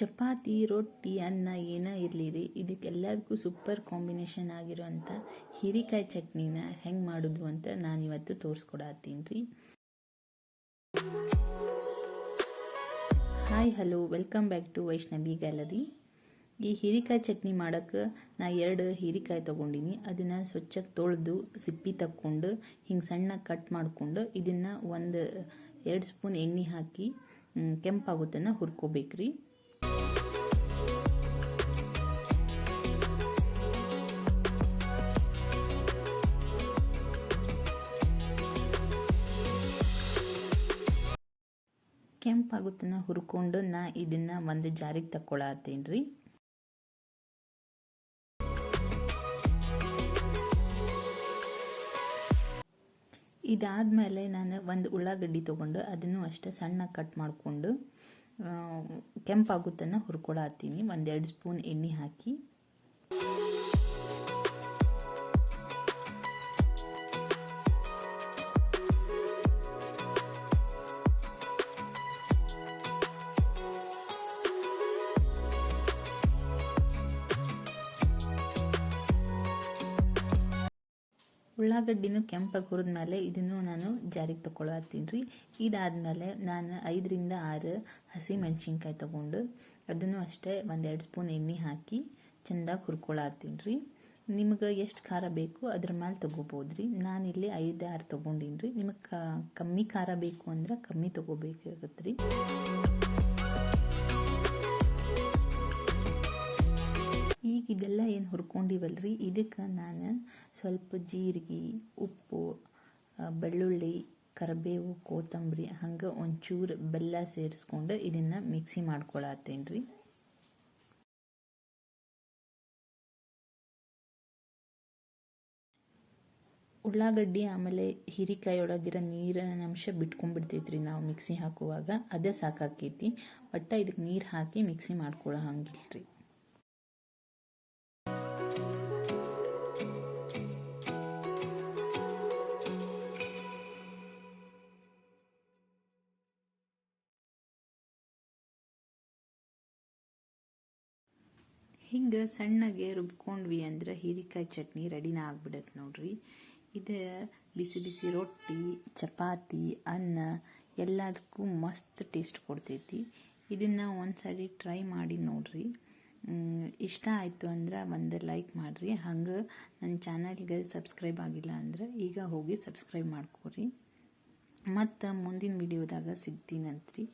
ಚಪಾತಿ ರೊಟ್ಟಿ ಅನ್ನ ಏನೇ ಇರಲಿ ರೀ, ಇದಕ್ಕೆಲ್ಲದಕ್ಕೂ ಸೂಪರ್ ಕಾಂಬಿನೇಷನ್ ಆಗಿರೋಂಥ ಹೀರೆಕಾಯಿ ಚಟ್ನಿನ ಹೆಂಗೆ ಮಾಡೋದು ಅಂತ ನಾನಿವತ್ತು ತೋರಿಸ್ಕೊಡತ್ತೀನಿ ರೀ. Hi hello, welcome back to Vaishnavi gallery. ಈ ಹೀರೆಕಾಯಿ ಚಟ್ನಿ ಮಾಡೋಕ್ಕೆ ನಾ 2 ಹೀರೆಕಾಯಿ ತೊಗೊಂಡಿನಿ. ಅದನ್ನು ಸ್ವಚ್ಛಕ್ಕೆ ತೊಳೆದು ಸಿಪ್ಪಿ ತಕ್ಕೊಂಡು ಹಿಂಗೆ ಸಣ್ಣ ಕಟ್ ಮಾಡಿಕೊಂಡು ಇದನ್ನು 1-2 ಸ್ಪೂನ್ ಎಣ್ಣೆ ಹಾಕಿ ಕೆಂಪಾಗುತ್ತನ್ನು ಹುರ್ಕೋಬೇಕ್ರಿ. ಕೆಂಪಾಗುತ್ತನ್ನ ಹುರ್ಕೊಂಡು ನಾ ಇದನ್ನು ಒಂದು ಜಾರಿಗೆ ತಕ್ಕೊಳತ್ತೇನೆ ರೀ. ಇದಾದಮೇಲೆ ನಾನು ಒಂದು ಉಳ್ಳಾಗಡ್ಡಿ ತೊಗೊಂಡು ಅದನ್ನು ಅಷ್ಟೇ ಸಣ್ಣ ಕಟ್ ಮಾಡಿಕೊಂಡು ಕೆಂಪಾಗುತ್ತನ್ನ ಹುರ್ಕೊಳತ್ತೀನಿ. 1-2 ಸ್ಪೂನ್ ಎಣ್ಣೆ ಹಾಕಿ ಉಳ್ಳಾಗಡ್ಡಿನೂ ಕೆಂಪಾಗಿ ಹುರಿದ್ಮೇಲೆ ಇದನ್ನು ನಾನು ಜಾರಿಗೆ ತಗೊಳತ್ತೀನಿ ರೀ. ಇದಾದಮೇಲೆ ನಾನು 5-6 ಹಸಿ ಮೆಣಸಿನ್ಕಾಯಿ ತೊಗೊಂಡು ಅದನ್ನು ಅಷ್ಟೇ 1-2 ಸ್ಪೂನ್ ಎಣ್ಣೆ ಹಾಕಿ ಚೆಂದಾಗಿ ಹುರ್ಕೊಳತ್ತೀನಿ ರೀ. ನಿಮಗೆ ಎಷ್ಟು ಖಾರ ಬೇಕು ಅದ್ರ ಮೇಲೆ ತೊಗೋಬೋದು ರೀ. ನಾನಿಲ್ಲಿ 5-6 ತೊಗೊಂಡೀನಿ ರೀ. ನಿಮಗೆ ಕಮ್ಮಿ ಖಾರ ಬೇಕು ಅಂದ್ರೆ ಕಮ್ಮಿ ತೊಗೋಬೇಕಾಗತ್ತೆ ರೀ. ಈಗ ಇದೆಲ್ಲ ಏನು ಹುರ್ಕೊಂಡಿವಲ್ರಿ, ಇದಕ್ಕೆ ನಾನು ಸ್ವಲ್ಪ ಜೀರಿಗೆ, ಉಪ್ಪು, ಬೆಳ್ಳುಳ್ಳಿ, ಕರಿಬೇವು, ಕೊತ್ತಂಬರಿ ಹಂಗೆ ಒಂಚೂರು ಬೆಲ್ಲ ಸೇರಿಸ್ಕೊಂಡು ಇದನ್ನು ಮಿಕ್ಸಿ ಮಾಡ್ಕೊಳತ್ತೇನೆ ರೀ. ಉಳ್ಳಾಗಡ್ಡಿ ಆಮೇಲೆ ಹೀರೆಕಾಯಿ ಒಳಗಿರೋ ನೀರಿನ ಅಂಶ ಬಿಟ್ಕೊಂಡ್ಬಿಡ್ತೈತ್ರಿ ನಾವು ಮಿಕ್ಸಿ ಹಾಕುವಾಗ. ಅದೇ ಸಾಕಾಕೈತಿ. ಒಟ್ಟು ಇದಕ್ಕೆ ನೀರು ಹಾಕಿ ಮಿಕ್ಸಿ ಮಾಡ್ಕೊಳ್ಳೋ ಹಂಗಿಲ್ರಿ. ಹಿಂಗೆ ಸಣ್ಣಗೆ ರುಬ್ಕೊಂಡ್ವಿ ಅಂದ್ರೆ ಹೀರೆಕಾಯಿ ಚಟ್ನಿ ರೆಡಿನ ಆಗ್ಬಿಡತ್ತೆ ನೋಡ್ರಿ. ಇದು ಬಿಸಿ ಬಿಸಿ ರೊಟ್ಟಿ, ಚಪಾತಿ, ಅನ್ನ ಎಲ್ಲದಕ್ಕೂ ಮಸ್ತ್ ಟೇಸ್ಟ್ ಕೊಡ್ತೈತಿ. ಇದನ್ನು ಒಂದ್ಸರಿ ಟ್ರೈ ಮಾಡಿ ನೋಡ್ರಿ. ಇಷ್ಟ ಆಯಿತು ಅಂದ್ರೆ ಒಂದು ಲೈಕ್ ಮಾಡಿರಿ. ಹಂಗೆ ನನ್ನ ಚಾನಲ್ಗೆ ಸಬ್ಸ್ಕ್ರೈಬ್ ಆಗಿಲ್ಲ ಅಂದ್ರೆ ಈಗ ಹೋಗಿ ಸಬ್ಸ್ಕ್ರೈಬ್ ಮಾಡ್ಕೊರಿ. ಮತ್ತು ಮುಂದಿನ ವಿಡಿಯೋದಾಗ ಸಿಗ್ತೀನಂತ್ರಿ.